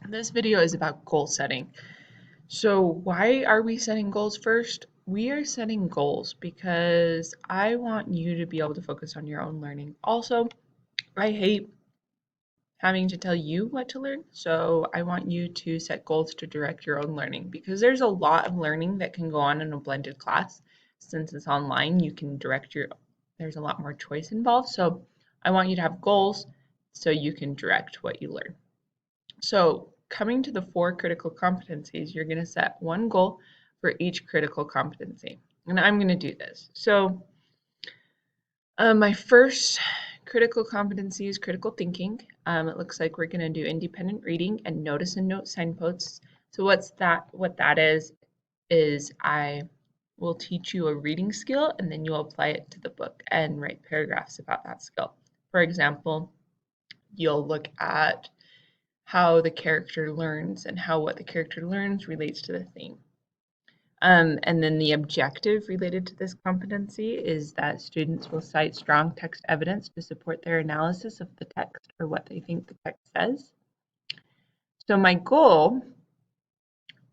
This video is about goal setting. So why are we setting goals first? We are setting goals because I want you to be able to focus on your own learning. Also, I hate having to tell you what to learn, so I want you to set goals to direct your own learning because there's a lot of learning that can go on in a blended class. Since it's online, you can there's a lot more choice involved. So I want you to have goals so you can direct what you learn. So, coming to the four critical competencies, you're going to set one goal for each critical competency. And I'm going to do this. So, my first critical competency is critical thinking. It looks like we're going to do independent reading and notice and note signposts. So, what that is I will teach you a reading skill and then you'll apply it to the book and write paragraphs about that skill. For example, you'll look at how the character learns and how what the character learns relates to the theme. And then the objective related to this competency is that students will cite strong text evidence to support their analysis of the text or what they think the text says. So my goal,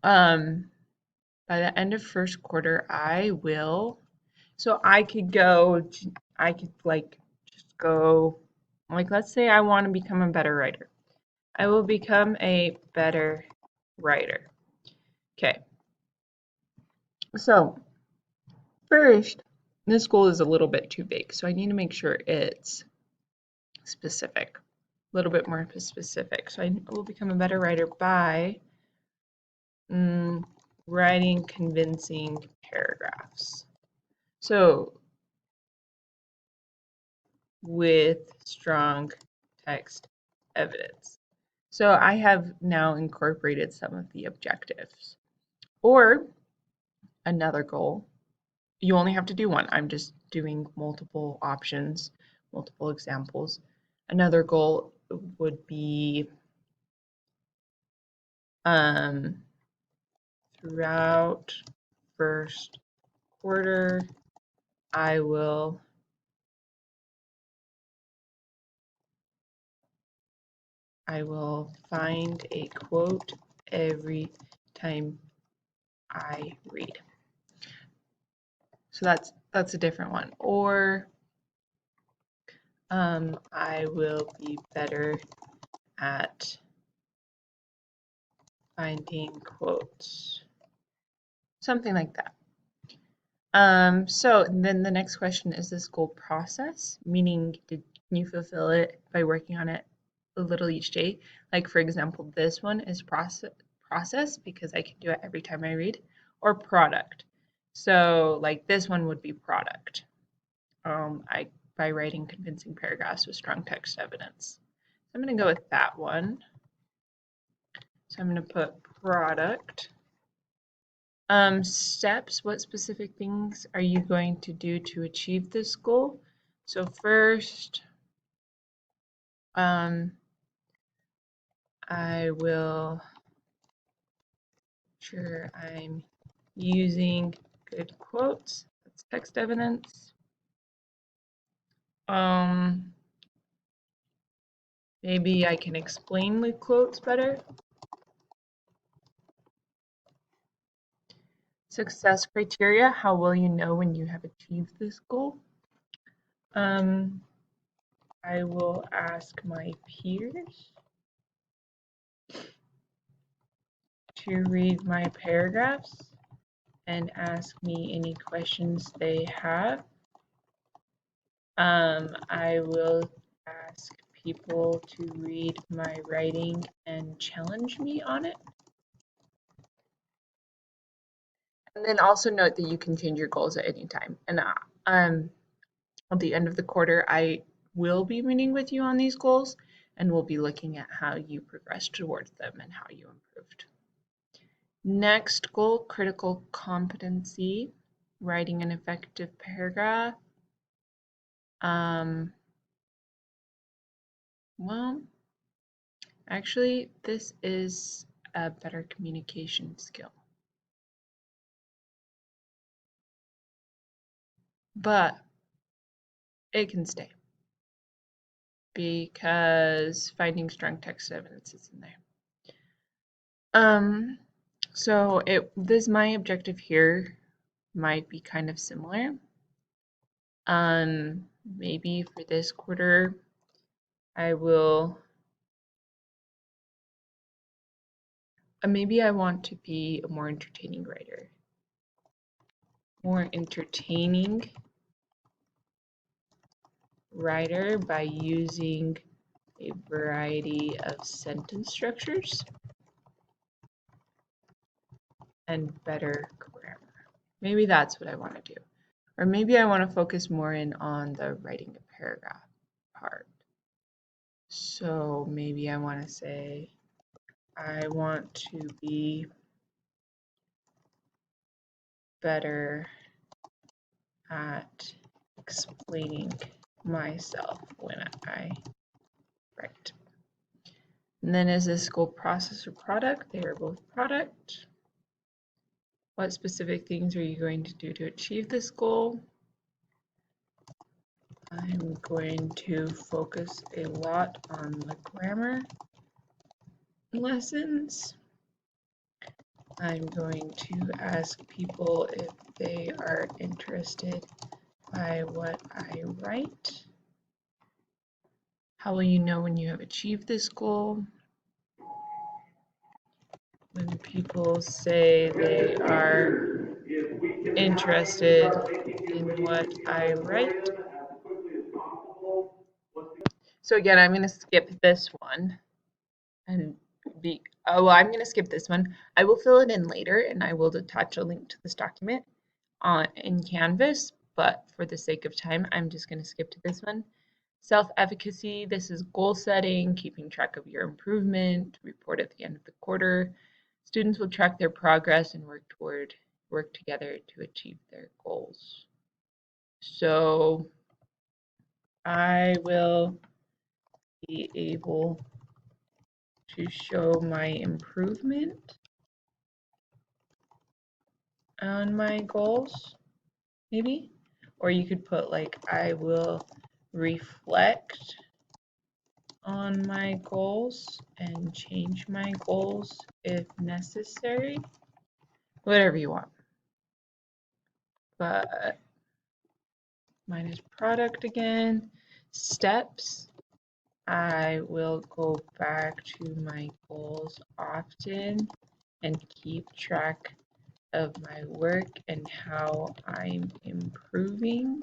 by the end of first quarter, I could like just go, like let's say I want to become a better writer. I will become a better writer. Okay, so first, this goal is a little bit too big, so I need to make sure it's specific, a little bit more specific. So I will become a better writer by writing convincing paragraphs. So with strong text evidence. So I have now incorporated some of the objectives. Or another goal, you only have to do one. I'm just doing multiple options, multiple examples. Another goal would be throughout first quarter, I will find a quote every time I read. So that's a different one. Or I will be better at finding quotes. Something like that. So then the next question is this goal process, meaning can you fulfill it by working on it a little each day? Like for example, this one is process because I can do it every time I read, or product. So like this one would be product. By writing convincing paragraphs with strong text evidence. So I'm going to go with that one. So I'm going to put product. Steps, what specific things are you going to do to achieve this goal? So first, I will sure I'm using good quotes. That's text evidence. Maybe I can explain the quotes better. Success criteria, how will you know when you have achieved this goal? I will ask my peers to read my paragraphs and ask me any questions they have. I will ask people to read my writing and challenge me on it. And then also note that you can change your goals at any time. And at the end of the quarter, I will be meeting with you on these goals and we'll be looking at how you progressed towards them and how you improved. Next goal, critical competency, writing an effective paragraph. Well, actually, this is a better communication skill. But it can stay because finding strong text evidence is in there. Um, so my objective here might be kind of similar. Maybe for this quarter, I will, maybe I want to be a more entertaining writer. More entertaining writer by using a variety of sentence structures and better grammar. Maybe that's what I want to do. Or maybe I want to focus more in on the writing a paragraph part. So maybe I want to say, I want to be better at explaining myself when I write. And then is this goal process or product? They are both product. What specific things are you going to do to achieve this goal? I'm going to focus a lot on the grammar lessons. I'm going to ask people if they are interested by what I write. How will you know when you have achieved this goal? When people say they are interested in what I write. So again, I'm going to skip this one and I'm going to skip this one. I will fill it in later and I will attach a link to this document in Canvas, but for the sake of time, I'm just going to skip to this one. Self-efficacy, this is goal setting, keeping track of your improvement, report at the end of the quarter. Students will track their progress and work together to achieve their goals. So I will be able to show my improvement on my goals, maybe? Or you could put like, I will reflect on my goals and change my goals if necessary. Whatever you want. But mine is product again. Steps. I will go back to my goals often and keep track of my work and how I'm improving.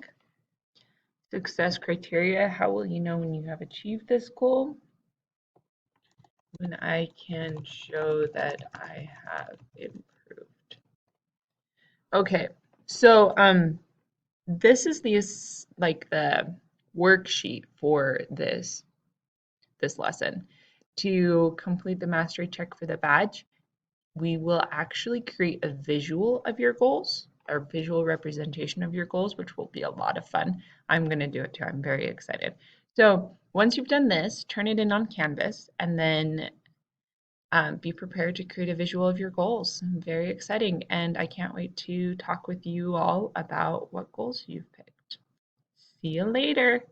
Success criteria. How will you know when you have achieved this goal? When I can show that I have improved. Okay, so this is the worksheet for this lesson. To complete the mastery check for the badge, we will actually create a visual of your goals, or visual representation of your goals, which will be a lot of fun. I'm going to do it too. I'm very excited. So once you've done this, turn it in on Canvas and then be prepared to create a visual of your goals. Very exciting. And I can't wait to talk with you all about what goals you've picked. See you later.